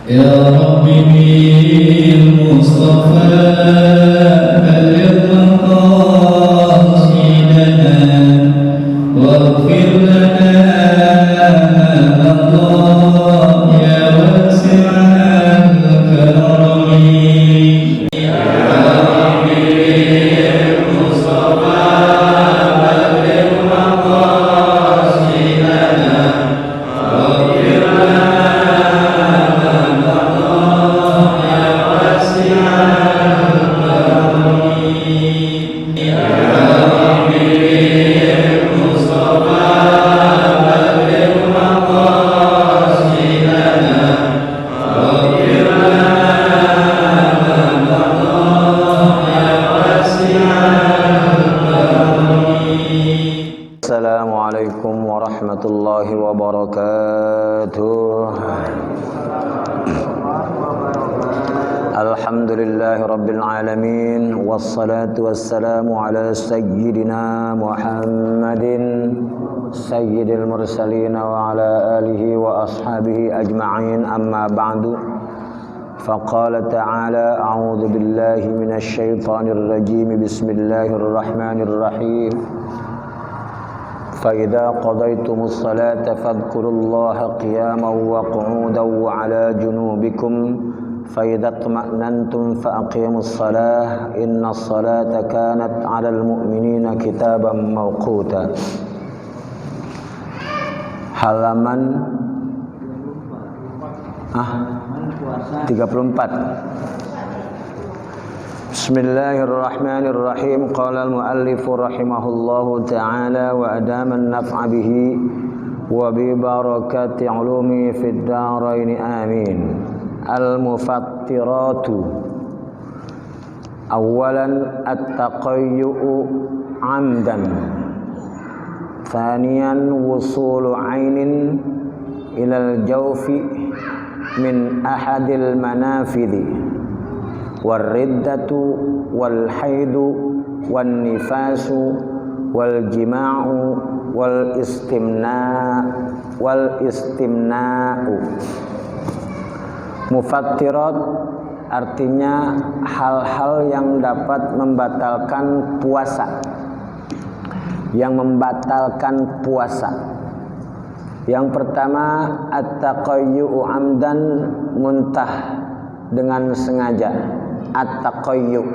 يا رب بالمصطفى بلغ مقاصدنا واغفر لنا ما مضى يا واسع الكرم. يا رب بالمصطفى بلغ مقاصدنا واغفر لنا Assalamualaikum warahmatullahi wabarakatuh. Alhamdulillahi rabbil alamin, wassalatu wassalamu ala sayyidina Muhammadin sayyidil mursalin wa ala alihi wa ashabihi ajma'in, amma ba'du. Faqala ta'ala a'udzu billahi minasy syaithanir rajim. Bismillahirrahmanirrahim. فإذا قضيتم الصلاة فاذكروا الله قياما وقعودا وعلى جنوبكم فإذا اطمأننتم فأقيموا الصلاة إن الصلاة كانت على المؤمنين كتابا موقوتا. Halaman 34. Bismillahirrahmanirrahim. Qala al-muallif rahimahullahu ta'ala wa adama an-naf'a bihi wa bi barakati 'ulumi fid dharain amin. Al-mufattiratu. Awalan at-taqayyu'u 'amdan. Thaniyan wusulu 'ainin ila al-jawfi min ahadil manafidhi. Warriddatu wal haidu wan nifasu wal jima'u wal istimna'u. Mufattirat artinya hal-hal yang dapat membatalkan puasa, yang membatalkan puasa. Yang pertama at-taqayyu'u amdan, muntah dengan sengaja. At-taqayyu,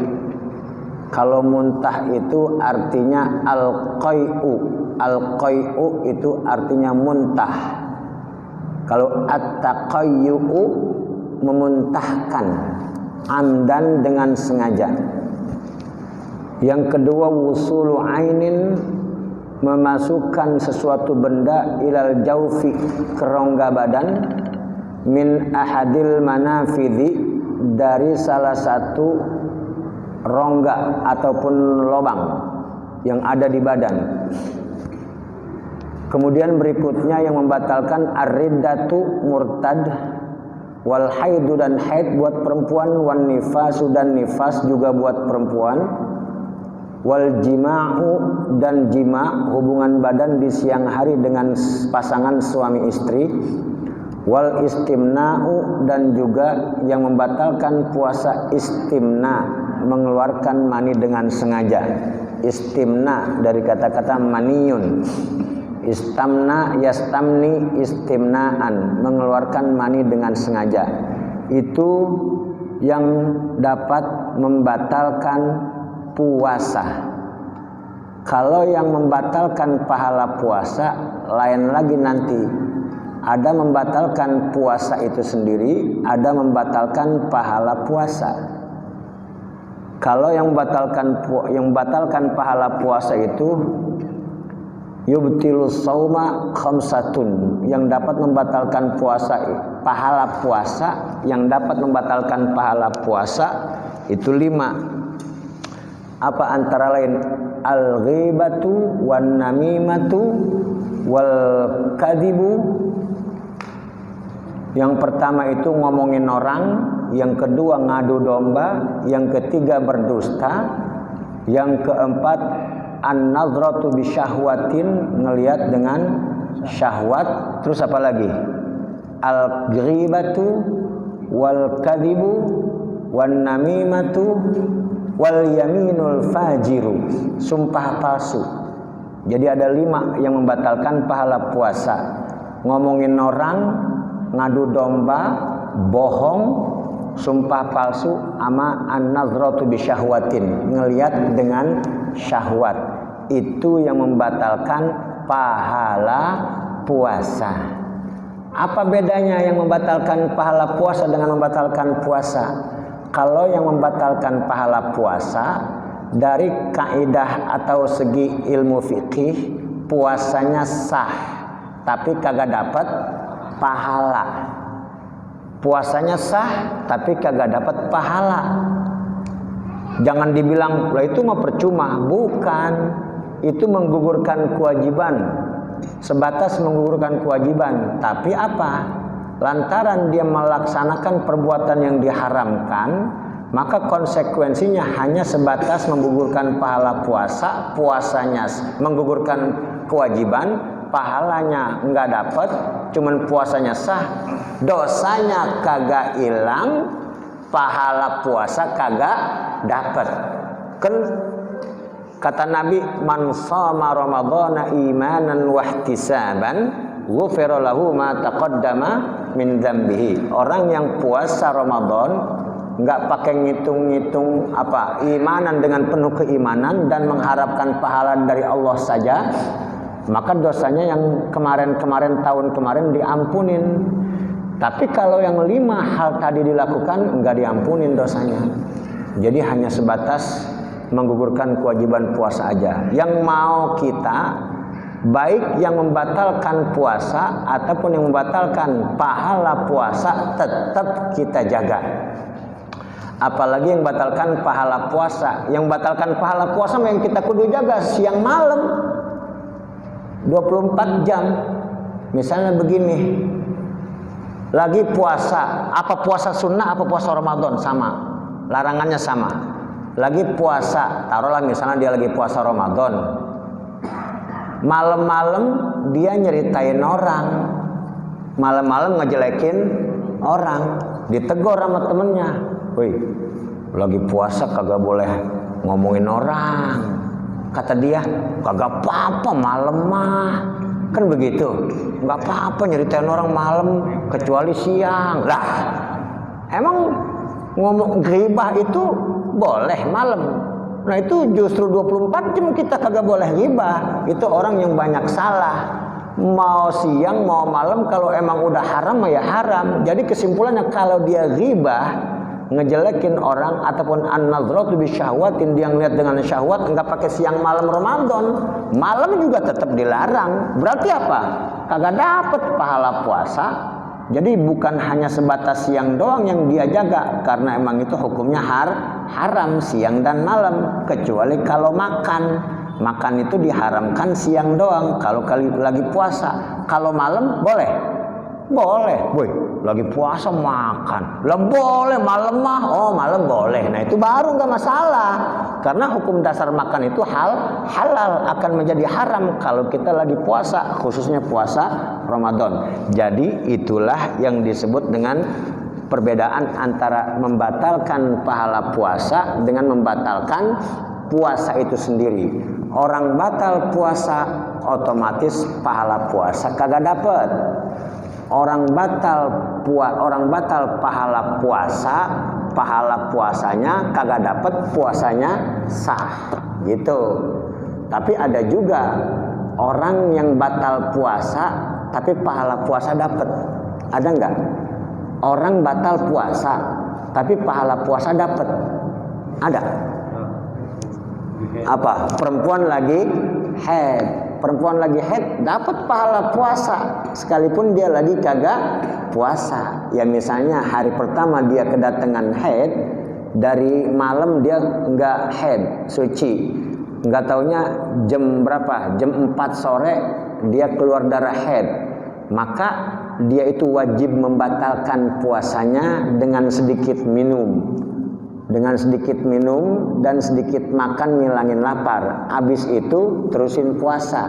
kalau muntah itu artinya al-qai'u. Al-qai'u itu artinya muntah. Kalau at-taqayyu'u memuntahkan, amdan dengan sengaja. Yang kedua wusulu ainin, memasukkan sesuatu benda ilal jaufi, ke rongga badan, min ahadil manafidhi, dari salah satu rongga ataupun lubang yang ada di badan. Kemudian berikutnya yang membatalkan ar-riddatu, murtad, wal haidu dan haid buat perempuan, wan nifasu dan nifas juga buat perempuan, wal jima'u dan jima', hubungan badan di siang hari dengan pasangan suami istri, wal istimna'u dan juga yang membatalkan puasa istimna, mengeluarkan mani dengan sengaja. Istimna dari kata-kata maniyun. Istamna yastamni istimnaan, mengeluarkan mani dengan sengaja. Itu yang dapat membatalkan puasa. Kalau yang membatalkan pahala puasa lain lagi nanti. Ada membatalkan puasa itu sendiri, ada membatalkan pahala puasa. Kalau yang membatalkan pahala puasa itu yubtilus sauma khamsatun, yang dapat membatalkan puasa, pahala puasa yang dapat membatalkan pahala puasa itu 5. Apa antara lain? Al-ghibatu wan namimatu wal kadhibu. Yang pertama itu ngomongin orang, yang kedua ngadu domba, yang ketiga berdusta, yang keempat an-nazratu bisyahwatin, ngelihat dengan syahwat. Terus apa lagi? Al-ghibatu, wal kadhibu wan namimatu wal yaminul fajiru, sumpah palsu. Jadi ada 5 yang membatalkan pahala puasa. Ngomongin orang, ngadu domba, bohong, sumpah palsu, ama an-nazratu bisyahwatin, ngelihat dengan syahwat. Itu yang membatalkan pahala puasa. Apa bedanya yang membatalkan pahala puasa dengan membatalkan puasa? Kalau yang membatalkan pahala puasa dari kaidah atau segi ilmu fikih, puasanya sah tapi kagak dapat pahala. Puasanya sah tapi kagak dapat pahala. Jangan dibilang lah itu mah percuma, bukan. Itu menggugurkan kewajiban. Sebatas menggugurkan kewajiban, tapi apa? Lantaran dia melaksanakan perbuatan yang diharamkan, maka konsekuensinya hanya sebatas menggugurkan pahala puasa, puasanya menggugurkan kewajiban, pahalanya enggak dapat, cuman puasanya sah, dosanya kagak hilang, pahala puasa kagak dapat. Kan kata Nabi, man shoma ramadhana imanan wa ihtisaban ghufira lahu ma taqaddama min dzambihi. Orang yang puasa Ramadan enggak pakai ngitung-ngitung apa, imanan dengan penuh keimanan dan mengharapkan pahala dari Allah saja, maka dosanya yang kemarin-kemarin tahun kemarin diampunin. Tapi kalau yang 5 hal tadi dilakukan enggak diampunin dosanya. Jadi hanya sebatas menggugurkan kewajiban puasa aja. Yang mau kita, baik yang membatalkan puasa ataupun yang membatalkan pahala puasa, tetap kita jaga. Apalagi yang membatalkan pahala puasa. Yang membatalkan pahala puasa yang kita kudu jaga siang malam 24 jam. Misalnya begini, lagi puasa, apa puasa sunnah apa puasa Ramadan sama, larangannya sama. Lagi puasa, taruhlah misalnya dia lagi puasa Ramadan, malam-malam dia nyeritain orang, malam-malam ngejelekin orang, ditegur sama temennya, woi lagi puasa kagak boleh ngomongin orang, kata dia, kagak apa-apa malam mah, kan begitu, nggak apa-apa nyeritain orang malam kecuali siang. Lah emang ngomong ghibah itu boleh malam? Nah itu justru 24 jam kita kagak boleh ghibah. Itu orang yang banyak salah. Mau siang mau malam, kalau emang udah haram ya haram. Jadi kesimpulannya kalau dia ghibah, ngejelekin orang ataupun an-nazratu bisyahwatin, dia ngeliat dengan syahwat, enggak pakai siang malam Ramadan, malam juga tetap dilarang. Berarti apa? Kagak dapet pahala puasa. Jadi bukan hanya sebatas siang doang yang dia jaga, karena emang itu hukumnya haram siang dan malam, kecuali kalau makan. Makan itu diharamkan siang doang kalau lagi puasa. Kalau malam boleh? Boleh. Boy, lagi puasa makan. Lah boleh malam mah. Oh, malam boleh. Nah, itu baru enggak masalah. Karena hukum dasar makan itu halal, akan menjadi haram kalau kita lagi puasa, khususnya puasa Ramadan. Jadi itulah yang disebut dengan perbedaan antara membatalkan pahala puasa dengan membatalkan puasa itu sendiri. Orang batal puasa otomatis pahala puasa kagak dapet. Orang batal pahala puasa, pahala puasanya kagak dapet, puasanya sah gitu. Tapi ada juga orang yang batal puasa tapi pahala puasa dapet. Ada nggak? Orang batal puasa tapi pahala puasa dapet. Ada? Apa? Perempuan lagi haid. Perempuan lagi haid dapat pahala puasa sekalipun dia lagi kagak puasa. Ya misalnya hari pertama dia kedatangan haid, dari malam dia enggak haid, suci. Enggak taunya jam berapa? Jam 4 sore dia keluar darah haid. Maka dia itu wajib membatalkan puasanya dengan sedikit minum. Dengan sedikit minum dan sedikit makan ngilangin lapar. Habis itu terusin puasa.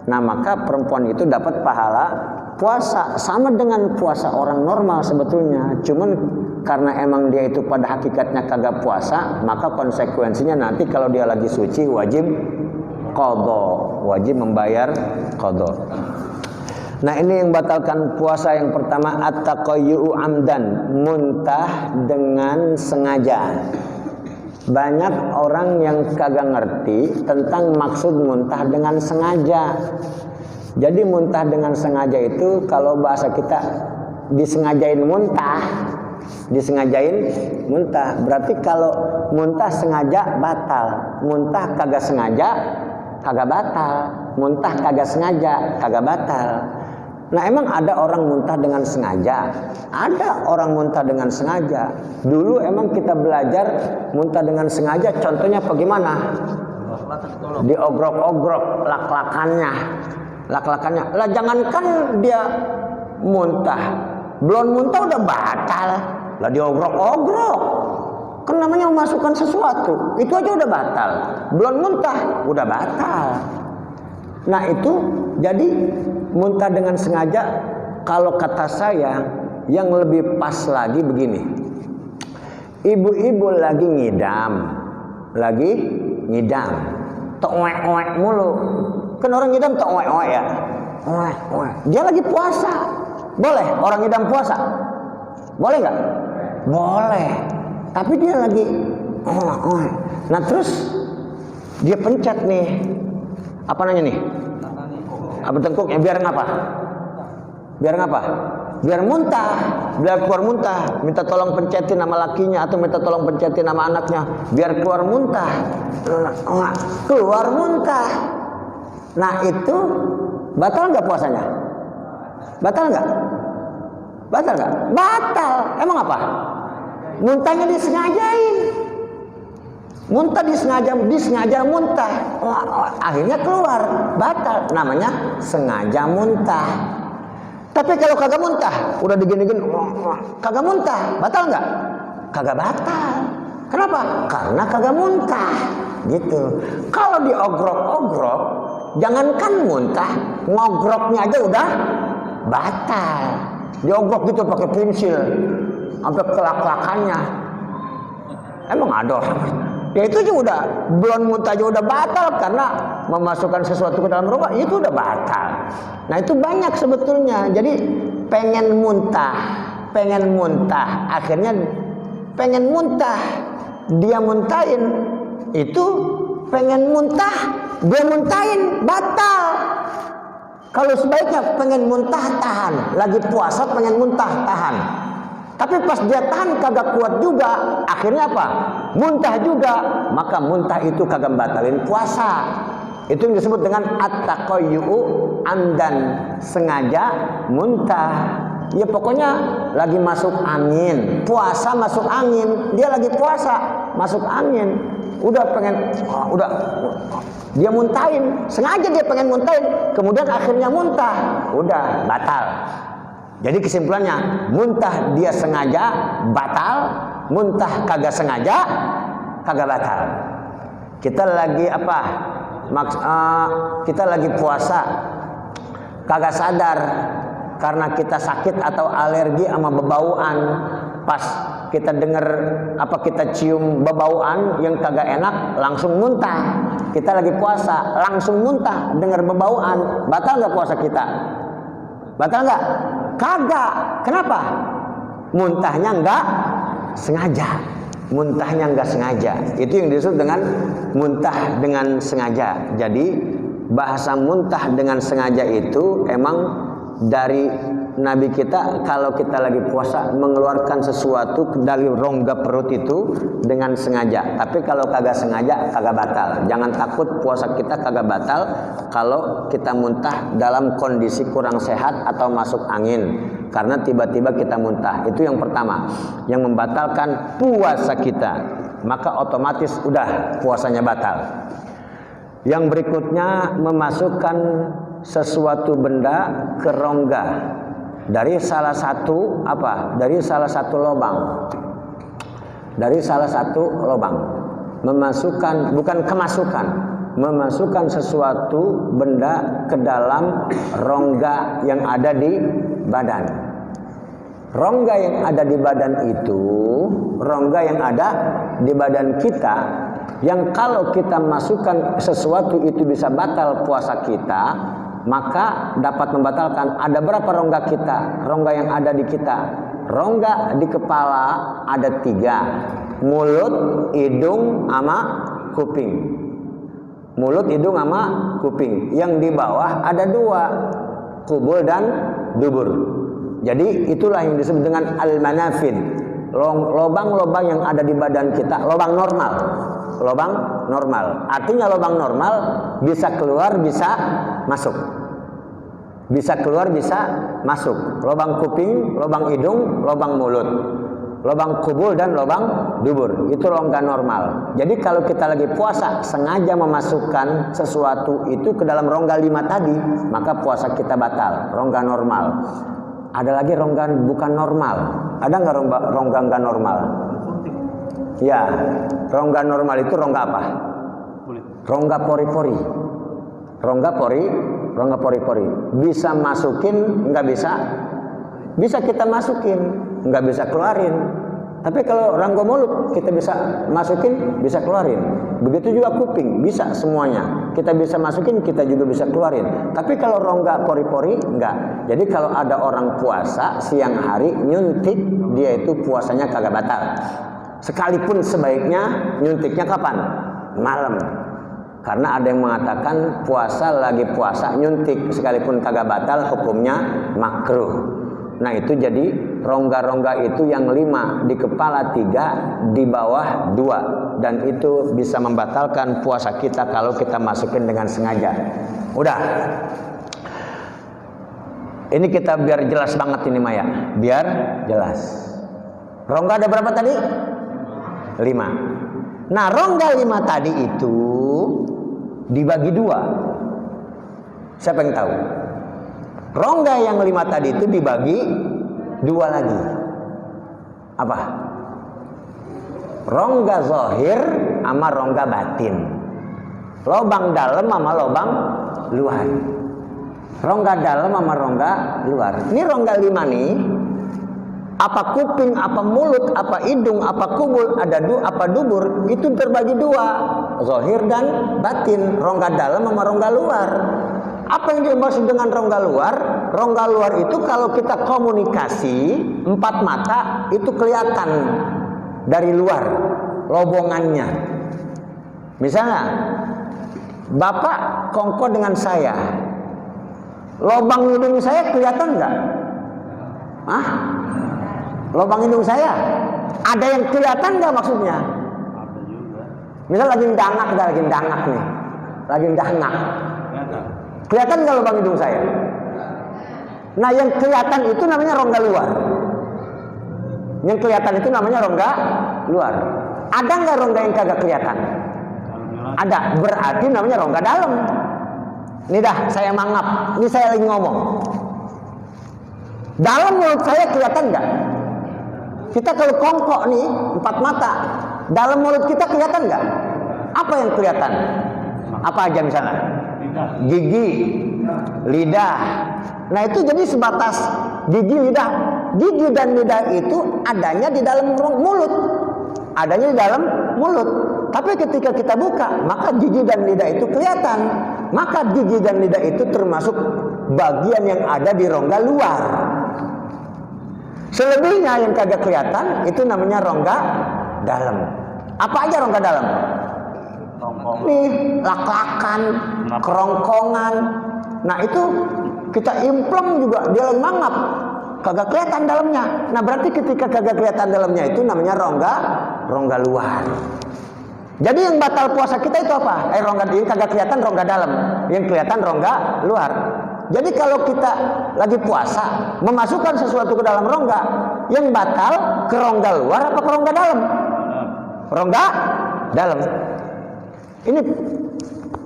Nah maka perempuan itu dapat pahala puasa sama dengan puasa orang normal sebetulnya, cuman karena emang dia itu pada hakikatnya kagak puasa, maka konsekuensinya nanti kalau dia lagi suci wajib qadha, wajib membayar qadha. Nah, ini yang batalkan puasa yang pertama at-taqayyu amdan, muntah dengan sengaja. Banyak orang yang kagak ngerti tentang maksud muntah dengan sengaja. Jadi muntah dengan sengaja itu kalau bahasa kita disengajain muntah. Disengajain muntah. Berarti kalau muntah sengaja batal. Muntah kagak sengaja kagak batal. Muntah kagak sengaja kagak batal. Nah, emang ada orang muntah dengan sengaja? Ada orang muntah dengan sengaja. Dulu emang kita belajar muntah dengan sengaja, contohnya bagaimana? Diogrok-ogrok lak-lakannya. Lak-lakannya. Lah jangankan dia muntah, belum muntah udah batal. Lah diogrok-ogrok. Kan namanya memasukkan sesuatu. Itu aja udah batal. Belum muntah udah batal. Nah, itu jadi muntah dengan sengaja, kalau kata saya yang lebih pas lagi begini. Ibu-ibu lagi ngidam. Tok-oek-oek mulu. Kan orang ngidam tok-oek-oek ya. Oek-oek. Dia lagi puasa. Boleh orang ngidam puasa? Boleh nggak? Boleh. Tapi dia lagi oek-oek. Nah, terus dia pencet nih. Apa nanya nih? Apa tengkuknya? Biar ngapa? Biar ngapa? Biar muntah. Biar keluar muntah. Minta tolong pencetin nama lakinya atau minta tolong pencetin nama anaknya. Biar keluar muntah. Keluar muntah. Nah, itu batal nggak puasanya? Batal nggak? Batal nggak? Batal. Emang apa? Muntahnya disengajain. Muntah disengaja muntah. Akhirnya keluar, batal. Namanya sengaja muntah. Tapi kalau kagak muntah, udah digini-gini, kagak muntah, batal nggak? Kagak batal. Kenapa? Karena kagak muntah. Gitu. Kalau diogrok-ogrok, jangankan muntah, ngogroknya aja udah batal. Diogrok gitu pakai pensil, sampai kelak-kelakannya. Emang ada orang? Ya itu juga udah belum muntah aja udah batal karena memasukkan sesuatu ke dalam rumah itu udah batal. Nah, itu banyak sebetulnya. Jadi pengen muntah, akhirnya pengen muntah, dia muntahin. Itu pengen muntah, dia muntahin, batal. Kalau sebaiknya pengen muntah tahan, lagi puasa pengen muntah tahan. Tapi pas dia tahan kagak kuat juga, akhirnya apa? Muntah juga, maka muntah itu kagak batalin puasa. Itu yang disebut dengan at-taqayyu amdan, sengaja muntah. Ya pokoknya lagi masuk angin, puasa masuk angin, dia lagi puasa masuk angin, udah pengen, dia muntahin, sengaja dia pengen muntahin, kemudian akhirnya muntah, udah batal. Jadi kesimpulannya, muntah dia sengaja batal, muntah kagak sengaja kagak batal. Kita lagi apa? Kita lagi puasa, kagak sadar karena kita sakit atau alergi sama bebauan. Pas kita dengar kita cium bebauan yang kagak enak, langsung muntah. Kita lagi puasa, langsung muntah dengar bebauan. Batal nggak puasa kita? Batal nggak? Kagak. Kenapa? Muntahnya nggak sengaja. Muntahnya nggak sengaja. Itu yang disebut dengan muntah dengan sengaja. Jadi bahasa muntah dengan sengaja itu emang dari Nabi kita, kalau kita lagi puasa mengeluarkan sesuatu dari rongga perut itu dengan sengaja. Tapi kalau kagak sengaja kagak batal. Jangan takut puasa kita kagak batal kalau kita muntah dalam kondisi kurang sehat atau masuk angin. Karena tiba-tiba kita muntah. Itu yang pertama, yang membatalkan puasa kita. Maka otomatis udah puasanya batal. Yang berikutnya, memasukkan sesuatu benda ke rongga dari salah satu lubang. Dari salah satu lubang. Memasukkan, bukan kemasukan. memasukkan sesuatu benda ke dalam rongga yang ada di badan. Rongga yang ada di badan itu, rongga yang ada di badan kita, yang kalau kita masukkan sesuatu itu bisa batal puasa kita, maka dapat membatalkan. Ada berapa rongga kita? Rongga yang ada di kita. Rongga di kepala ada 3. Mulut, hidung, sama kuping. Mulut, hidung, sama kuping. Yang di bawah ada 2. Kubul dan dubur. Jadi itulah yang disebut dengan al-manafid. Lobang-lobang yang ada di badan kita, lobang normal. Lobang normal. Artinya lobang normal bisa keluar, bisa masuk. Bisa keluar, bisa masuk. Lobang kuping, lobang hidung, lobang mulut. Lobang kubul dan lobang dubur. Itu rongga normal. Jadi kalau kita lagi puasa sengaja memasukkan sesuatu itu ke dalam rongga 5 tadi, maka puasa kita batal. Rongga normal. Ada lagi rongga bukan normal. Ada nggak rongga nggak normal? Ya, rongga normal itu rongga apa? Rongga pori-pori. Rongga pori-pori. Bisa masukin, nggak bisa? Bisa kita masukin, nggak bisa keluarin. Tapi kalau rongga mulut kita bisa masukin, bisa keluarin. Begitu juga kuping, bisa semuanya. Kita bisa masukin, kita juga bisa keluarin. Tapi kalau rongga pori-pori, enggak. Jadi kalau ada orang puasa siang hari nyuntik, dia itu puasanya kagak batal. Sekalipun sebaiknya nyuntiknya kapan? Malam. Karena ada yang mengatakan puasa lagi puasa nyuntik sekalipun kagak batal, hukumnya makruh. Nah itu jadi rongga-rongga itu yang 5, di kepala 3, di bawah 2, dan itu bisa membatalkan puasa kita kalau kita masukin dengan sengaja. Udah. Ini kita biar jelas banget ini Maya, biar jelas. Rongga ada berapa tadi? 5. Nah rongga 5 tadi itu dibagi 2. Siapa yang tahu? Rongga yang 5 tadi itu dibagi 2 lagi. Apa? Rongga zahir sama rongga batin. Lobang dalam sama lobang luar. Rongga dalam sama rongga luar. Ini rongga 5 nih. Apa kuping, apa mulut, apa hidung, apa kubul, apa dubur, itu terbagi 2. Zahir dan batin. Rongga dalam sama rongga luar. Apa yang dimaksud dengan rongga luar? Rongga luar itu kalau kita komunikasi 4 mata itu kelihatan dari luar lobongannya. Misalnya Bapak kongko dengan saya, lobang hidung saya kelihatan nggak? Hah? Lobang hidung saya ada yang kelihatan nggak maksudnya? Misal lagi dangak nih, lagi dangak. Kelihatan nggak lubang hidung saya? Nah yang kelihatan itu namanya rongga luar. Yang kelihatan itu namanya rongga luar. Ada nggak rongga yang kagak kelihatan? Ada. Berarti namanya rongga dalam. Ini dah saya mangap. Ini saya lagi ngomong. Dalam mulut saya kelihatan nggak? Kita kalau kongkok nih 4 mata, dalam mulut kita kelihatan nggak? Apa yang kelihatan? Apa aja misalnya? Gigi, lidah. Nah itu jadi sebatas gigi, lidah. Gigi dan lidah itu adanya di dalam mulut. Adanya di dalam mulut. Tapi ketika kita buka, maka gigi dan lidah itu kelihatan. Maka gigi dan lidah itu termasuk bagian yang ada di rongga luar. Selebihnya yang kagak kelihatan itu namanya rongga dalam. Apa aja rongga dalam? Nih, lak-lakan, kerongkongan. Nah itu kita implem juga, dia lagi mangap, kagak kelihatan dalamnya. Nah berarti ketika kagak kelihatan dalamnya itu namanya rongga luar. Jadi yang batal puasa kita itu apa? Rongga ini kagak kelihatan rongga dalam, yang kelihatan rongga luar. Jadi kalau kita lagi puasa memasukkan sesuatu ke dalam rongga, yang batal ke rongga luar apa ke rongga dalam? Rongga dalam. Ini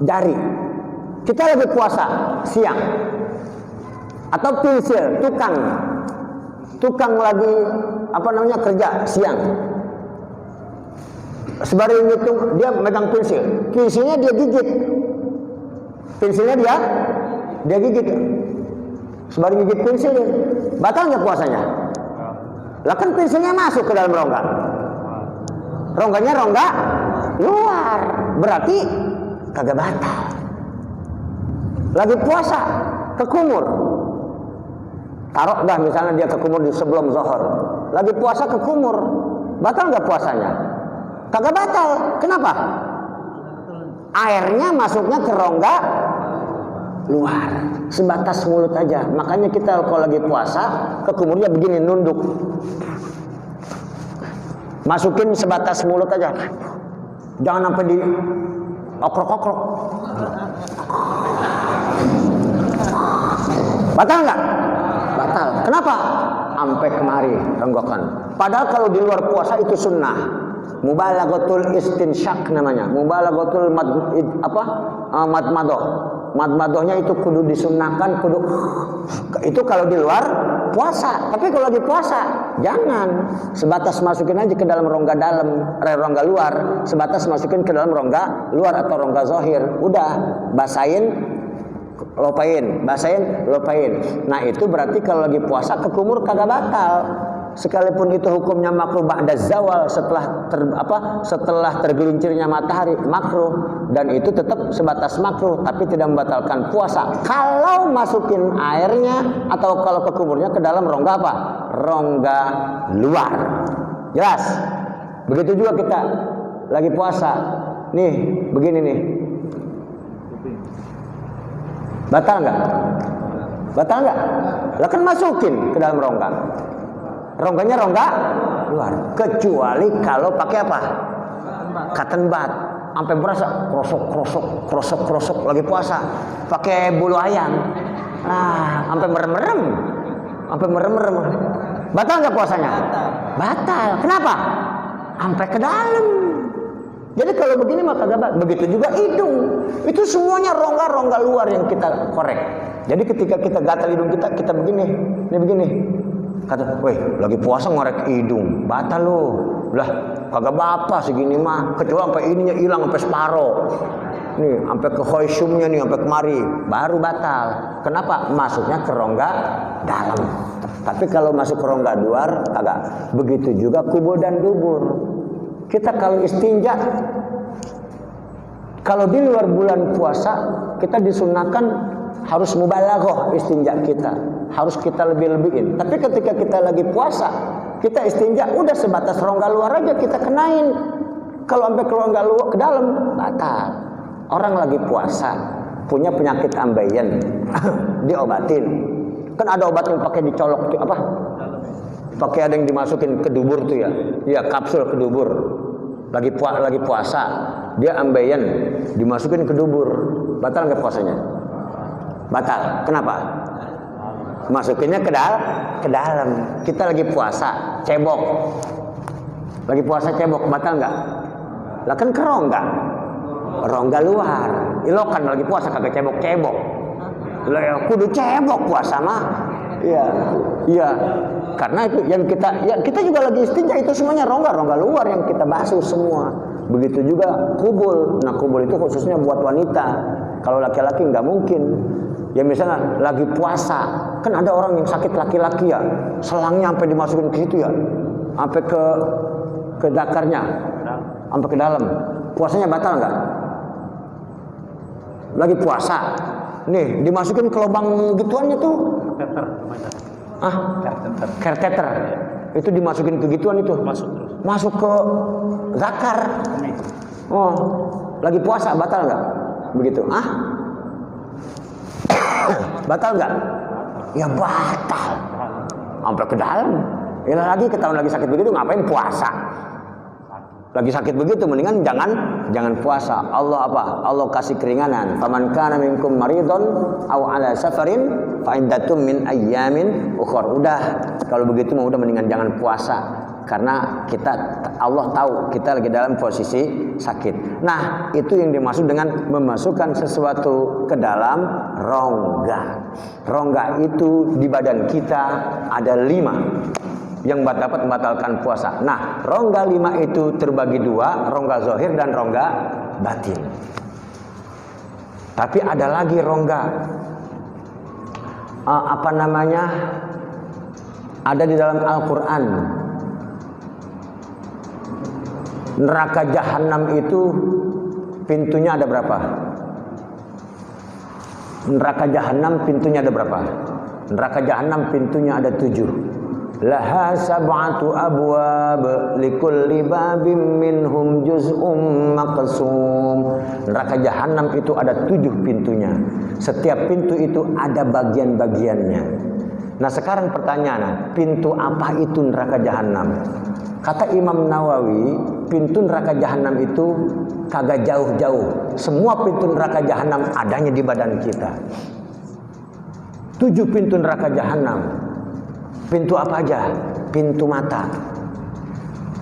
jari. Kita lagi puasa siang. Atau pensil, tukang lagi kerja siang. Sembari ngitung, dia megang pensil. Pensilnya dia gigit. Pensilnya dia gigit. Sembari gigit pensil dia. Batal nggak puasanya? Lah kan pensilnya masuk ke dalam rongga. Rongganya rongga luar. Berarti kagak batal. Lagi puasa kekumur. Taruh dah misalnya dia kekumur di sebelum zuhur. Lagi puasa kekumur. Batal nggak puasanya? Kagak batal. Kenapa? Airnya masuknya ke rongga luar, sebatas mulut aja. Makanya kita kalau lagi puasa kekumurnya begini, nunduk, masukin sebatas mulut aja, jangan sampai di okrok-okrok. Batal nggak? Batal. Kenapa? Sampai kemari tenggokan. Padahal kalau di luar puasa itu sunnah. Mubalaghatul istinsyak namanya. Mubalaghatul madmadoh. Madmadohnya itu kudu disunahkan, kudu itu kalau di luar puasa. Tapi kalau lagi puasa jangan, sebatas masukin aja ke dalam rongga dalam, rongga luar, sebatas masukin ke dalam rongga luar atau rongga zahir. Udah, basahin, lopain, basahin, lopain. Nah itu berarti kalau lagi puasa kekumur kagak batal. Sekalipun itu hukumnya makruh ba'da zawal, setelah tergelincirnya matahari, makruh, dan itu tetap sebatas makruh, tapi tidak membatalkan puasa kalau masukin airnya atau kalau kekumurnya ke dalam rongga apa? Rongga luar. Jelas? Begitu juga kita lagi puasa. Nih, begini nih. Batal nggak? Batal nggak? Lah kan masukin ke dalam rongga. Rongganya rongga luar, kecuali kalau pakai apa? Cotton bud, sampai berasa krosok lagi puasa, pakai bulu ayam, sampai merem-merem, batal nggak puasanya? Batal. Kenapa? Sampai ke dalam. Jadi kalau begini maka kagak batal. Begitu juga hidung, itu semuanya rongga luar yang kita korek. Jadi ketika kita gatal hidung kita begini, ini begini. Kata, weh lagi puasa ngorek hidung, batal lo. Lah kagak apa segini mah, kecuali sampai ininya hilang sampai separo. Nih sampai ke khoisumnya nih sampai kemari, baru batal. Kenapa? Masuknya ke rongga dalam. Tapi kalau masuk ke rongga luar kagak. Begitu juga kubur dan dubur. Kita kalau istinja, kalau di luar bulan puasa kita disunahkan harus mubalaghah istinja kita, harus kita lebih-lebihin. Tapi ketika kita lagi puasa, kita istinja udah sebatas rongga luar aja kita kenain. Kalau sampai ke rongga luar ke dalam batal. Orang lagi puasa punya penyakit ambeien, diobatin. Kan ada obat yang pakai dicolok tuh apa? Pakai ada yang dimasukin ke dubur tuh ya. Iya, kapsul ke dubur. Lagi puasa, dia ambeien, dimasukin ke dubur. Batal nggak puasanya? Batal. Kenapa? Masukinnya ke dalam. Kita lagi puasa, cebok. Lagi puasa cebok, batal nggak? Lah kan ke rongga luar. Ilokan lagi puasa kagak cebok-cebok. Lah ya kudu cebok puasa mah. Iya. Karena itu yang kita juga lagi istinja, itu semuanya rongga luar yang kita basuh semua. Begitu juga kubul. Nah kubul itu khususnya buat wanita. Kalau laki-laki nggak mungkin. Ya misalnya lagi puasa, kan ada orang yang sakit laki-laki ya, selangnya sampai dimasukin ke situ ya, sampai ke dakarnya, sampai ke dalam. Puasanya batal nggak? Lagi puasa, nih dimasukin ke lubang gituannya tuh. Catheter. Itu dimasukin ke gituan itu. Masuk ke zakar. Oh, lagi puasa batal nggak? Begitu. Batal nggak? Ya batal. Sampai ke dalam. Ya lagi ketahuan lagi sakit begitu ngapain puasa? Lagi sakit begitu mendingan jangan puasa. Allah apa? Allah kasih keringanan. Faman kana minkum maridun aw ala safarin fa iddatum min ayyamin ukhra. Udah, kalau begitu mah udah mendingan jangan puasa. Karena Allah tahu kita lagi dalam posisi sakit. Nah, itu yang dimaksud dengan memasukkan sesuatu ke dalam rongga. Rongga itu di badan kita ada 5. yang dapat membatalkan puasa. Nah, rongga 5 itu terbagi 2, rongga zahir dan rongga batin. Tapi ada lagi rongga ada di dalam Al-Quran. Neraka jahanam itu pintunya ada berapa? Neraka jahanam pintunya ada berapa? Neraka jahanam pintunya ada 7. Laha sab'atu abwab likulli babim minhum juz'um maqsum. Neraka jahanam itu ada 7 pintunya. Setiap pintu itu ada bagian-bagiannya. Nah, sekarang pertanyaan, pintu apa itu neraka jahanam? Kata Imam Nawawi, pintu neraka jahanam itu kagak jauh-jauh. Semua pintu neraka jahanam adanya di badan kita. 7 pintu neraka jahanam. Pintu apa aja? Pintu mata,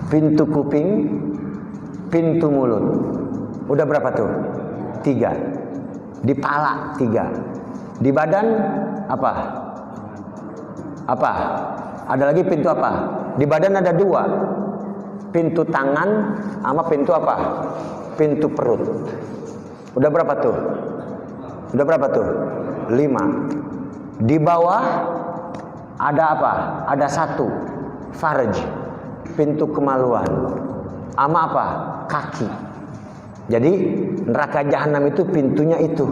pintu kuping, pintu mulut. Udah berapa tuh? 3. Di pala 3. Di badan apa? Apa? Ada lagi pintu apa? Di badan ada 2. Pintu tangan sama pintu apa? Pintu perut. Udah berapa tuh? Udah berapa tuh? 5. Di bawah ada apa? Ada 1. Farj. Pintu kemaluan. Ama apa? Kaki. Jadi neraka jahanam itu pintunya itu.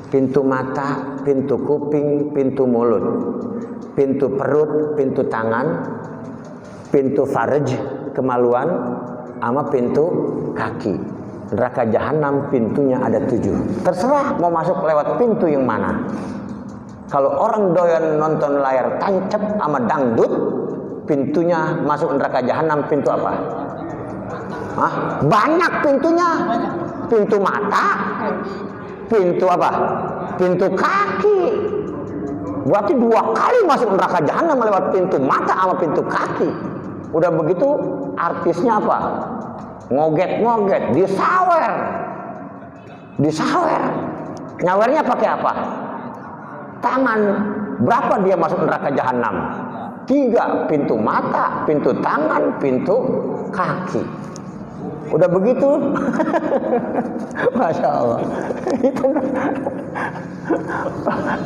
Pintu mata, pintu kuping, pintu mulut, pintu perut, pintu tangan, pintu farj, kemaluan, sama pintu kaki. Neraka jahanam pintunya ada 7. Terserah mau masuk lewat pintu yang mana. Kalau orang doyan nonton layar tancap sama dangdut, pintunya masuk neraka jahanam pintu apa? Hah? Banyak pintunya. Pintu mata, pintu apa? Pintu kaki. Berarti 2 kali masuk neraka jahanam lewat pintu mata sama pintu kaki. Udah begitu artisnya apa? Ngoget-ngoget, disawer. Disawer. Nyawernya pakai apa? Tangan. Berapa dia masuk neraka jahanam? 3. Pintu mata, pintu tangan, pintu kaki. Udah begitu. Masya Allah.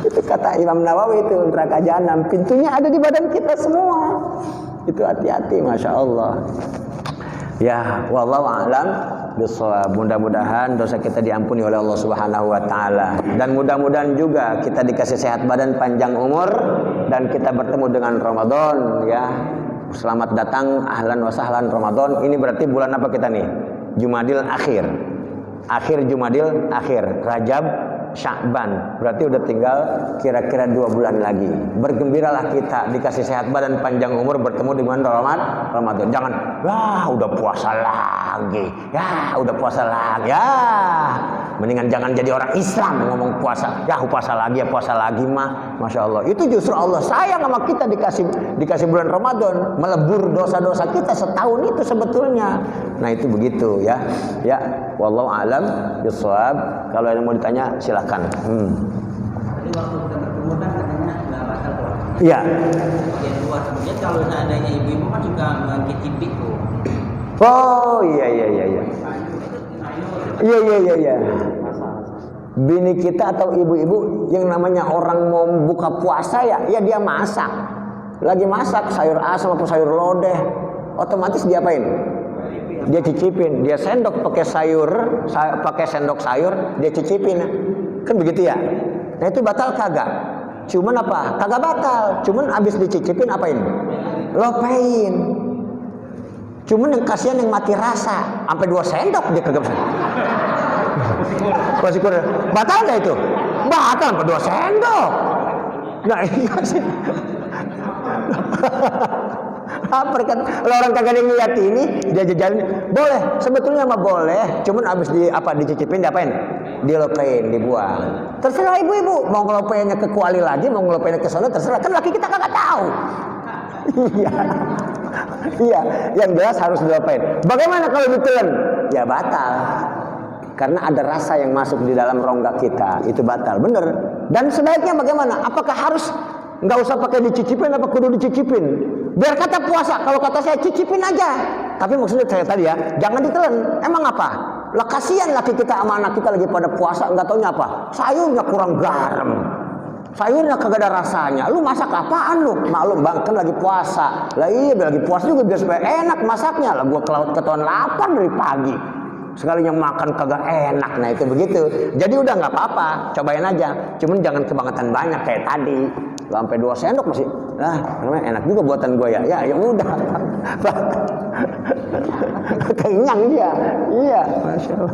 Itu kata Imam Nawawi, itu neraka jahanam pintunya ada di badan kita semua. Itu hati-hati, Masya Allah. Ya, wallahu a'lam bishawab. Mudah-mudahan dosa kita diampuni oleh Allah Subhanahu wa taala, dan mudah-mudahan juga kita dikasih sehat badan, panjang umur, dan kita bertemu dengan Ramadan ya. Selamat datang, ahlan wa sahlan Ramadan. Ini berarti bulan apa kita nih? Jumadil akhir. Akhir Jumadil akhir, Rajab, Sya'ban. Berarti udah tinggal kira-kira 2 bulan lagi. Bergembiralah kita dikasih sehat badan, panjang umur, bertemu dengan Ramadan. Jangan, wah udah puasa lagi. Ya, udah puasa lagi. Ya, mendingan jangan jadi orang Islam ngomong puasa. Ya, puasa lagi ya, puasa lagi mah. Masya Allah. Itu justru Allah sayang sama kita dikasih bulan Ramadan, melebur dosa-dosa kita setahun itu sebetulnya. Nah, itu begitu ya. Ya, wallahu a'lam bishawab. Kalau yang mau ditanya silakan. Jadi waktu kita bertemu kan katanya nggak batal puasa. Iya. Yang luar kemudian kalau seandainya ibu-ibu kan juga mencicipi tuh. Oh iya. Iya. Bini kita atau ibu-ibu yang namanya orang mau buka puasa ya dia masak. Lagi masak sayur asam atau sayur lodeh, otomatis diapain? Dia cicipin, dia sendok pakai sendok sayur, dia cicipin, kan begitu ya? Nah itu batal kagak? Cuman apa? Kagak batal, cuman abis dicicipin apain? Lopein. Cuman yang kasihan yang mati rasa, sampai 2 sendok dia kagak bisa. Masih kurang. Batal nggak itu? Batal sampai 2 sendok. Nah iya sih. Apa kan? Kalau orang kagak lihat ini dia jajalin, boleh, sebetulnya mah boleh, cuman abis dicicipin diapain? Dilopein, dibuang. Terserah ibu-ibu mau ngelopeinnya ke kuali lagi, mau ngelopeinnya ke sana, terserah, kan laki kita kagak tahu. Iya, yang jelas harus dilopein. Bagaimana kalau ditelan? Ya batal. Karena ada rasa yang masuk di dalam rongga kita, itu batal, bener. Dan sebaiknya bagaimana? Apakah harus nggak usah pakai dicicipin, apa kudu dicicipin? Biar kata puasa, kalau kata saya cicipin aja. Tapi maksudnya saya tadi ya, jangan ditelan. Emang apa? Lah kasihan laki kita sama anak kita lagi pada puasa, nggak taunya apa? Sayurnya kurang garam. Sayurnya kagak ada rasanya. Lu masak apaan lu? Maklum bang, kan lagi puasa. Lah iya, lagi puasa juga biar supaya enak masaknya. Lah gua ketahuan lapar dari pagi. Sekalinya makan kagak enak. Nah itu begitu. Jadi udah nggak apa-apa, cobain aja. Cuman jangan kebangetan banyak kayak tadi. Lu sampai 2 sendok masih. Nah, namanya enak juga buatan gue ya. Ya udah. Kenyang dia. Iya, Masya Allah.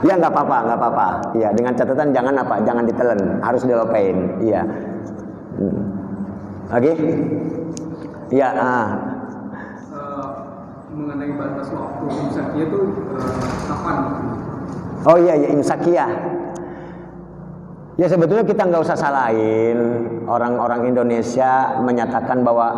Ya nggak apa-apa. Iya, dengan catatan jangan apa? Jangan ditelan, harus dilopain. Iya. Oke? Iya. Mengenai batas waktu imsakiyah itu kapan? Oh iya, imsakiyah. Ya sebetulnya kita nggak usah salahin orang-orang Indonesia menyatakan bahwa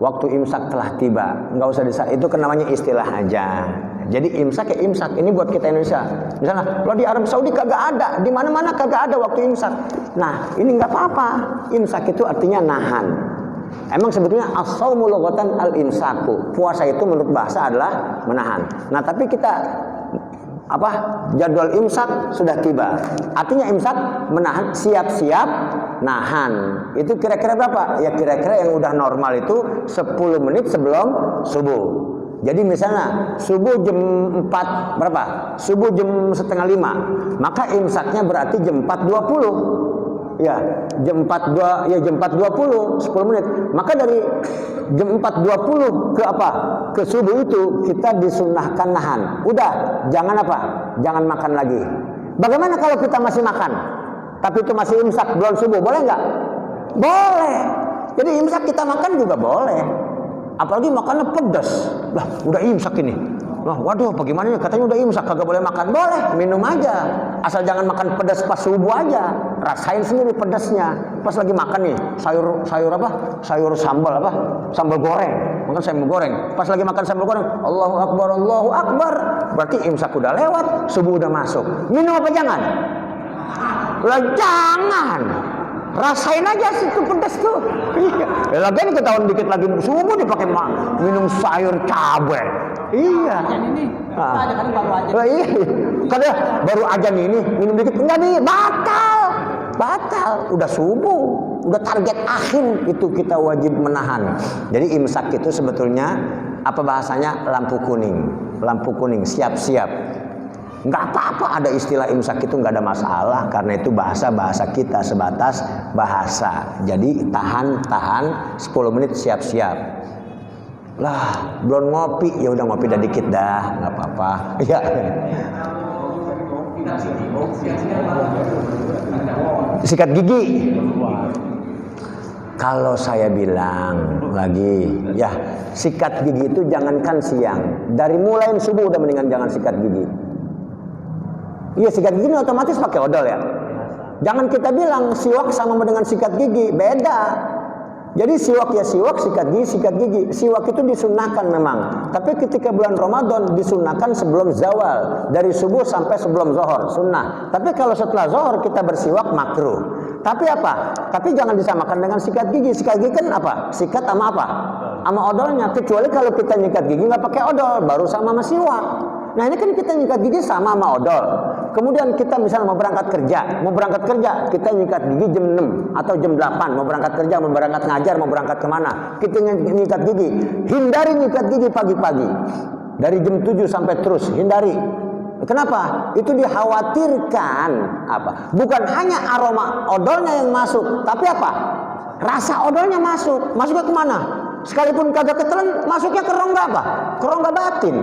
waktu imsak telah tiba. Nggak usah itu kan namanya istilah aja. Jadi imsak ya imsak. Ini buat kita Indonesia. Misalnya, kalau di Arab Saudi kagak ada, di mana-mana kagak ada waktu imsak. Nah, ini nggak apa-apa. Imsak itu artinya nahan. Emang sebetulnya as-shaumu lughatan al-imsaku. Puasa itu menurut bahasa adalah menahan. Nah, tapi kita jadwal imsak sudah tiba. Artinya imsak menahan, siap-siap nahan. Itu kira-kira berapa? Ya kira-kira yang udah normal itu 10 menit sebelum subuh. Jadi misalnya subuh jam 4 berapa? Subuh jam setengah 5. Maka imsaknya berarti jam 4.20. Ya, jam 4.20 10 menit. Maka dari jam 4.20 ke apa? Ke subuh itu kita disunnahkan nahan. Udah, jangan apa? Jangan makan lagi. Bagaimana kalau kita masih makan? Tapi itu masih imsak belum subuh, boleh nggak? Boleh. Jadi imsak kita makan juga boleh. Apalagi makannya pedas. Lah, udah imsak ini. Wah, waduh, bagaimana nih? Katanya udah imsak, kagak boleh makan. Boleh, minum aja. Asal jangan makan pedas pas subuh aja. Rasain sendiri pedasnya. Pas lagi makan nih, sayur apa? Sayur sambal apa? Sambal goreng. Makan sambal goreng. Pas lagi makan sambal goreng, Allahu Akbar, Allahu Akbar. Berarti imsak udah lewat, subuh udah masuk. Minum apa jangan? Lah jangan. Rasain aja situ pedas tuh. Iya. Lagian ketahuan dikit lagi subuh dipakai minum sayur cabai. Iya. Ada kan baru aja. Iya. Katanya baru ajan ini minum dikit enggak nih, batal. Udah subuh, udah target akhir itu kita wajib menahan. Jadi imsak itu sebetulnya apa bahasanya lampu kuning, siap-siap. Nggak apa-apa ada istilah imsak itu nggak ada masalah karena itu bahasa kita sebatas bahasa. Jadi tahan 10 menit siap-siap. Lah belum ngopi ya udah ngopi dah dikit dah nggak apa-apa. Ya. Sikat gigi. Kalau saya bilang lagi ya sikat gigi itu jangankan siang, dari mulai subuh udah mendingan jangan sikat gigi. Iya, sikat gigi ini otomatis pakai odol ya. Jangan kita bilang siwak sama dengan sikat gigi, beda. Jadi siwak ya siwak, sikat gigi. Siwak itu disunahkan memang. Tapi ketika bulan Ramadan disunahkan sebelum zawal, dari subuh sampai sebelum zuhur, sunnah. Tapi kalau setelah zuhur kita bersiwak makruh. Tapi apa? Tapi jangan disamakan dengan sikat gigi. Sikat gigi kan apa? Sikat sama apa? Sama odolnya. Kecuali kalau kita nyikat gigi nggak pakai odol, baru sama siwak. Nah ini kan kita nyikat gigi sama odol. Kemudian kita misalnya mau berangkat kerja, kita nyikat gigi jam 6 atau jam 8, mau berangkat kerja, mau berangkat ngajar, mau berangkat kemana, kita nyikat gigi. Hindari nyikat gigi pagi-pagi, dari jam 7 sampai terus, hindari. Kenapa? Itu dikhawatirkan apa? Bukan hanya aroma odolnya yang masuk, tapi apa? Rasa odolnya masuk. Masuknya kemana? Sekalipun kagak ketelan, masuknya ke rongga apa? Ke rongga batin,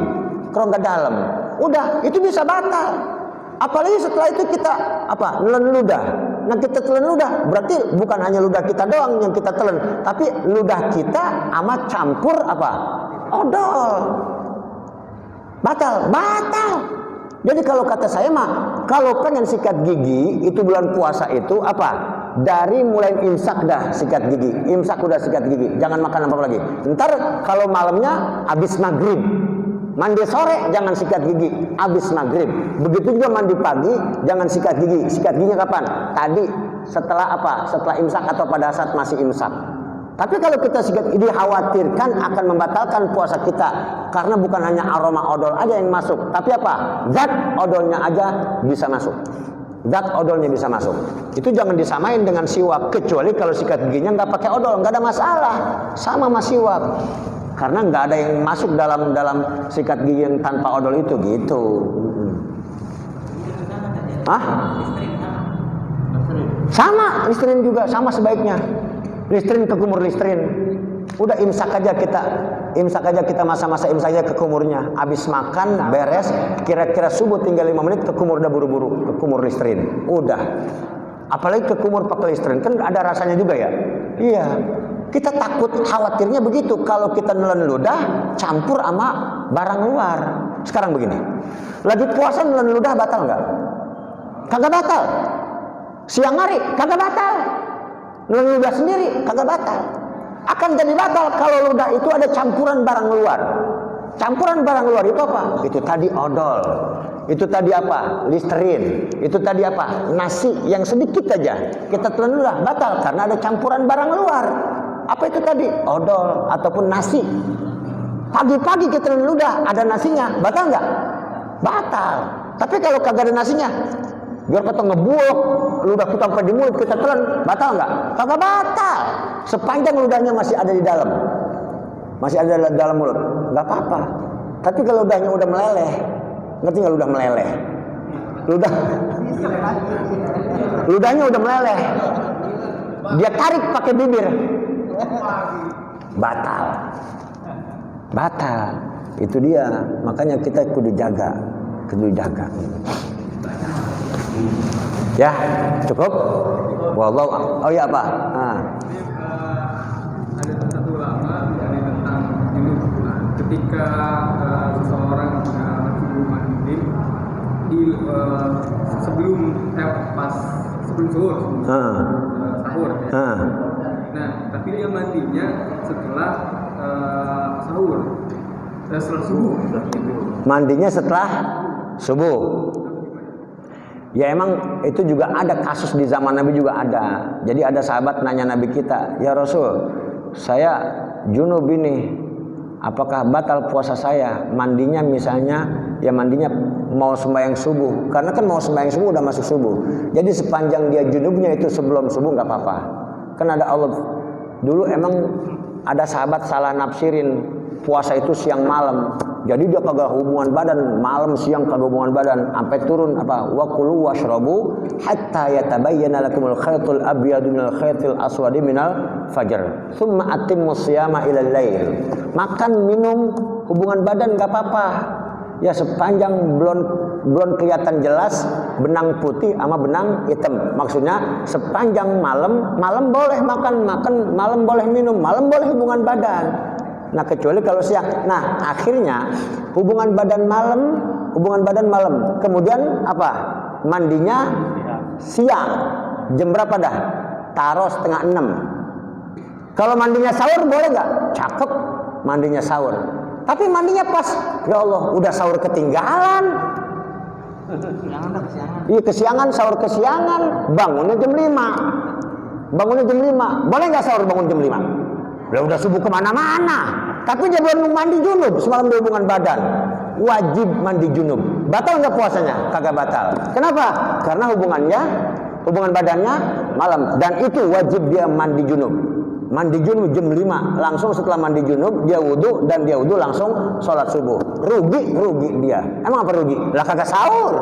ke rongga dalam. Udah, itu bisa batal. Apalagi setelah itu kita apa? Nelen ludah. Nah kita telan ludah, berarti bukan hanya ludah kita doang yang kita telan, tapi ludah kita amat campur apa? Odol. Batal. Jadi kalau kata saya mah, kalau pengen sikat gigi itu bulan puasa itu apa? Dari mulai imsak dah sikat gigi. Imsak udah sikat gigi, jangan makan apa lagi. Ntar kalau malamnya habis maghrib. Mandi sore jangan sikat gigi habis maghrib. Begitu juga mandi pagi jangan sikat gigi. Sikat giginya kapan? Tadi setelah apa? Setelah imsak atau pada saat masih imsak. Tapi kalau kita sikat dikhawatirkan akan membatalkan puasa kita karena bukan hanya aroma odol aja yang masuk, tapi apa? Zat odolnya aja bisa masuk. Zat odolnya bisa masuk. Itu jangan disamain dengan siwak, kecuali kalau sikat giginya nggak pakai odol, nggak ada masalah, sama sama siwak. Karena nggak ada yang masuk dalam sikat gigi yang tanpa odol itu gitu. Hah? Sama, Listerin juga sama sebaiknya. Listerin ke kumur Listerin. Udah imsak aja kita masa-masa imsak aja ke kumurnya. Habis makan beres, kira-kira subuh tinggal 5 menit ke kumur, udah buru-buru ke kumur Listerin. Udah. Apalagi ke kumur pakai Listerin, kan ada rasanya juga ya. Iya. Kita takut khawatirnya begitu kalau kita nelen ludah campur sama barang luar. Sekarang begini. Lagi puasa nelen ludah batal nggak? Kagak batal. Siang hari kagak batal. Nelen ludah sendiri kagak batal. Akan jadi batal kalau ludah itu ada campuran barang luar. Campuran barang luar itu apa? Itu tadi odol. Itu tadi apa? Listerin. Itu tadi apa? Nasi yang sedikit aja. Kita telan ludah batal karena ada campuran barang luar. Apa itu tadi? Odol ataupun nasi. Pagi-pagi kita telan ludah ada nasinya, batal nggak? Batal. Tapi kalau kagak ada nasinya, biar kita ngebulok ludah kita sampai di mulut kita telan, batal nggak? Kagak batal. Sepanjang ludahnya masih ada di dalam, masih ada di dalam mulut, nggak apa-apa. Tapi kalau ludahnya udah meleleh, ngerti nggak ludah meleleh? Ludahnya udah meleleh, dia tarik pakai bibir, batal. Itu dia. Makanya kita kudu jaga. Ya, cukup. Wallahu. Oh ya apa? Ada satu ulama yang tentang ini ketika seseorang sebelum mandi sebelum sahur. Sahur. Ya. Nah, tapi dia mandinya setelah sahur. Setelah subuh. Mandinya setelah subuh. Ya emang itu juga ada kasus di zaman Nabi juga ada. Jadi ada sahabat nanya Nabi kita, "Ya Rasul, saya junub ini, apakah batal puasa saya?" Mandinya misalnya, ya mandinya mau sembahyang subuh. Karena kan mau sembahyang subuh udah masuk subuh. Jadi sepanjang dia junubnya itu sebelum subuh nggak apa-apa. Kan ada Allah. Dulu emang ada sahabat salah nafsirin puasa itu siang malam. Jadi dia kagak hubungan badan, malam siang kagak hubungan badan, sampai turun apa? Wa kulu washrabu hatta yatabayyana lakumul khaytul abyadu minal khaytil aswadi minal fajr. Tsumma atimmus siyama ilal lail. Makan, minum, hubungan badan enggak apa-apa. Ya sepanjang belum kelihatan jelas benang putih sama benang hitam. Maksudnya sepanjang malam boleh makan, malam boleh minum, malam boleh hubungan badan. Nah kecuali kalau siang. Nah akhirnya hubungan badan malam. Kemudian apa? Mandinya siang. Jam berapa dah? Taruh 5:30. Kalau mandinya sahur boleh nggak? Cakep mandinya sahur. Tapi mandinya pas, ya Allah udah sahur ketinggalan. Iya kesiangan, sahur kesiangan. Bangunnya jam 5. Boleh nggak sahur bangun jam 5? Udah subuh kemana-mana. Tapi dia belum mandi junub semalam di hubungan badan. Wajib mandi junub. Batal nggak puasanya? Kagak batal. Kenapa? Karena hubungan badannya malam. Dan itu wajib dia mandi junub. Mandi junub jam 5. Langsung setelah mandi junub dia wudu, dan dia wudu langsung sholat subuh. Rugi dia. Emang apa rugi? Lah kagak sahur.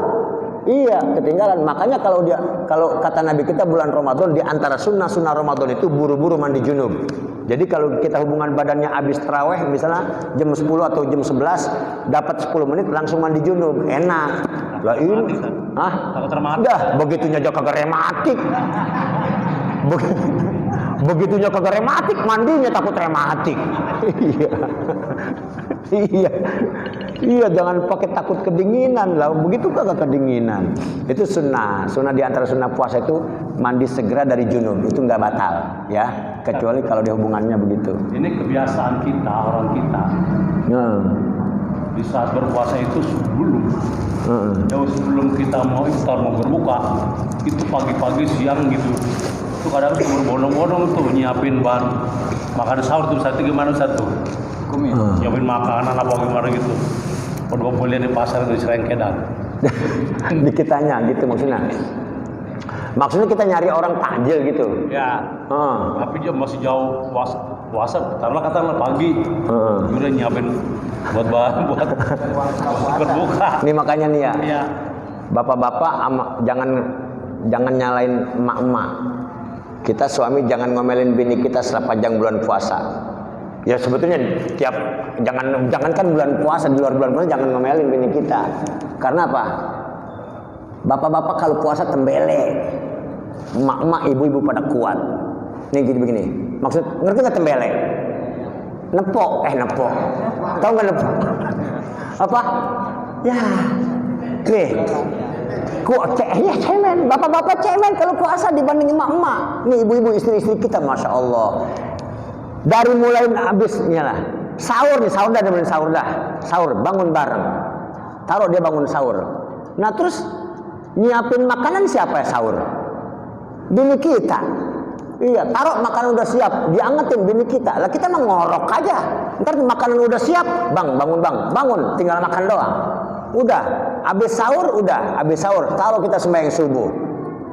Iya, ketinggalan. Makanya kalau kata Nabi kita bulan Ramadan, di antara sunnah Ramadan itu buru-buru mandi junub. Jadi kalau kita hubungan badannya habis taraweh misalnya jam 10 atau jam 11, dapat 10 menit langsung mandi junub. Enak. Lah ini takut rematik. Dah, begitunya aja kagak rematik. Begitunya kagak rematik, mandinya takut rematik. Iya, jangan pakai takut kedinginan lah. Begitu kagak kedinginan. Itu sunnah di antara sunnah puasa itu mandi segera dari junub. Itu nggak batal, ya. Kecuali kalau dia hubungannya begitu. Ini kebiasaan kita, orang kita. Di saat berpuasa itu jauh sebelum kita mau iftar, mau berbuka, itu pagi-pagi siang gitu. tuh kadang suka berbondong-bondong tuh nyiapin bahan makan sahur tuh satu gimana satu. Nyiapin makanan apa gimana gitu. Kalau boleh di pasar itu serengkedan. Di kitanya gitu maksudnya. Maksudnya kita nyari orang takjil gitu. Ya. Tapi dia masih jauh puasa. Taruhlah katakanlah pagi. Udah nyiapin buat bahan buat berbuka. Ini makanya nih ya. Iya. Bapak-bapak jangan nyalain emak-emak. Kita suami jangan ngomelin bini kita sepanjang bulan puasa. Ya sebetulnya jangan kan bulan puasa, di luar bulan puasa jangan ngomelin bini kita. Karena apa? Bapak-bapak kalau puasa tembele, emak-emak ibu-ibu pada kuat. Nih gini begini. Maksud ngerti nggak tembele? Nepok. Tahu nggak nepok? Apa? Ya. Nih. Ya cemen. Bapak-bapak cemen kalau puasa dibanding emak-emak. Nih ibu-ibu istri-istri kita, masya Allah. Dari mulai habisnya lah. Sahur Sahur bangun bareng. Taruh dia bangun sahur. Nah terus nyiapin makanan siapa ya sahur? Bini kita. Iya, taruh makanan udah siap, diangetin bini kita. Lah kita mah ngorok aja. Ntar makanan udah siap, bangun, tinggal makan doang. Udah, habis sahur, taruh kita sembahyang subuh.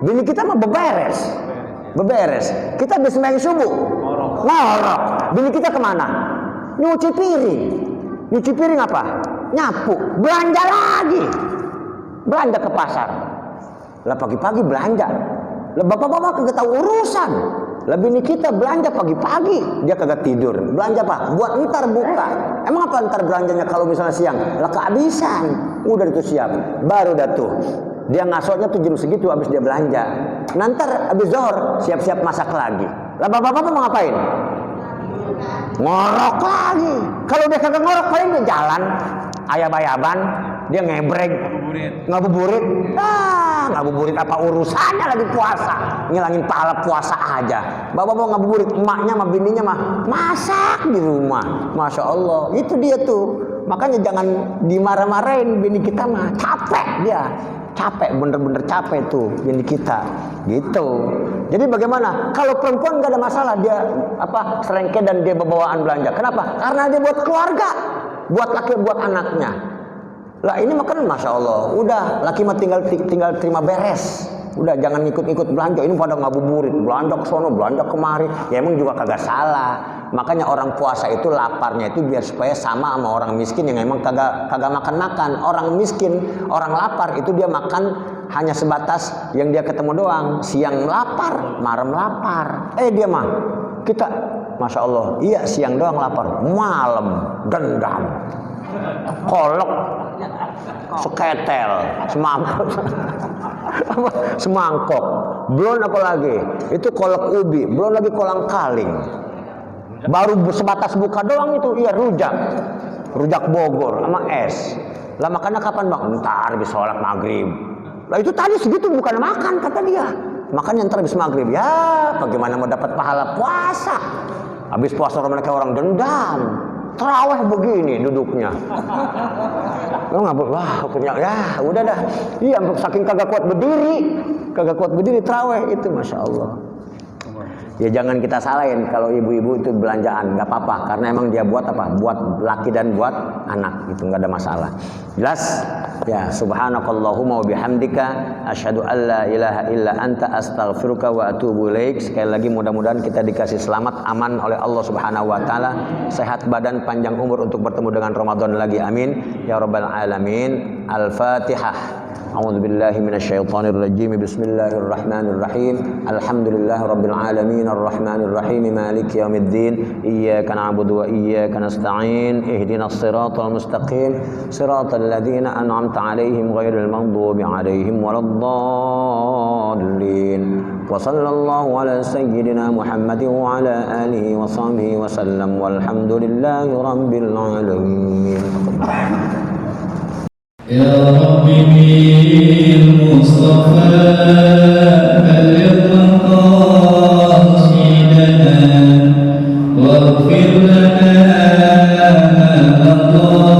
Bini kita mah beberes. Kita habis sembahyang subuh, ngorok. Bini kita kemana? Nyuci piring apa? Nyapu, belanja lagi. Belanja ke pasar. Lah pagi-pagi belanja. Lah bapak-bapak kagak tahu urusan. Lah bini kita belanja pagi-pagi, dia kagak tidur. Belanja apa? Buat ntar buka. Emang apa ntar belanjanya kalau misalnya siang? Lah kehabisan. Udah itu siap. Baru dah tuh. Dia ngasoknya tuh jam segitu habis dia belanja. Nanti habis zuhur siap-siap masak lagi. Lah bapak-bapak mau ngapain? Ngorok lagi. Kalau dia kagak ngorok paling dia jalan ayab-ayaban, dia ngebrek, ngabuburit. Ngabuburit apa urusannya lagi puasa? Ngilangin pahala puasa aja. Bapak-bapak ngabuburit, emaknya sama bininya mah masak di rumah. Masya Allah, itu dia tuh. Makanya jangan dimarah-marahin bini kita mah, capek dia. Capek, bener-bener capek tuh bini kita. Gitu. Jadi bagaimana? Kalau perempuan gak ada masalah, dia serengke dan dia bawaan belanja. Kenapa? Karena dia buat keluarga, buat laki, buat anaknya. Lah ini makan masya Allah. Udah, laki mah tinggal terima beres. Udah jangan ikut-ikut belanja. Ini pada ngabuburit, belanja ke sono, belanja kemari. Ya emang juga kagak salah. Makanya orang puasa itu laparnya itu biar supaya sama orang miskin yang emang kagak makan-makan. Orang miskin, orang lapar itu dia makan hanya sebatas yang dia ketemu doang. Siang lapar, malam lapar. Dia mah kita masya Allah. Iya siang doang lapar, malam dendam, kolok, seketel, semangkok, belum apa lagi itu kolak ubi, belum lagi kolang kaling, baru sebatas buka doang itu iya rujak Bogor sama es. Lah makannya kapan bang? Ntar habis sholat maghrib. Lah itu tadi segitu bukan makan kata dia, makannya ntar habis maghrib. Ya bagaimana mau dapat pahala puasa? Habis puasa mereka orang dendam. Terawih begini duduknya. Lo nggak wah punya ya udah dah. Iya saking kagak kuat berdiri terawih itu masya Allah. Ya jangan kita salahin kalau ibu-ibu itu belanjaan nggak apa-apa karena emang dia buat apa? Buat laki dan buat anak itu nggak ada masalah. Jelas? Ya subhanakallahumma wa bihamdika asyhadu an la ilaha illa anta astaghfiruka wa atubu ilaik. Sekali lagi mudah-mudahan kita dikasih selamat aman oleh Allah Subhanahu wa taala, sehat badan, panjang umur untuk bertemu dengan Ramadan lagi. Amin ya rabbal alamin. Al-Fatihah. أعوذ بالله من الشيطان الرجيم بسم الله الرحمن الرحيم الحمد لله رب العالمين الرحمن الرحيم مالك يوم الدين إياك نعبد وإياك نستعين اهدنا الصراط المستقيم صراط الذين أنعمت عليهم غير المغضوب عليهم ولا الضالين وصلى الله على سيدنا محمد وعلى آله وصحبه وسلم والحمد لله رب العالمين. يا رب بالمصطفى بلغ مقاصدنا واغفر لنا ما مضى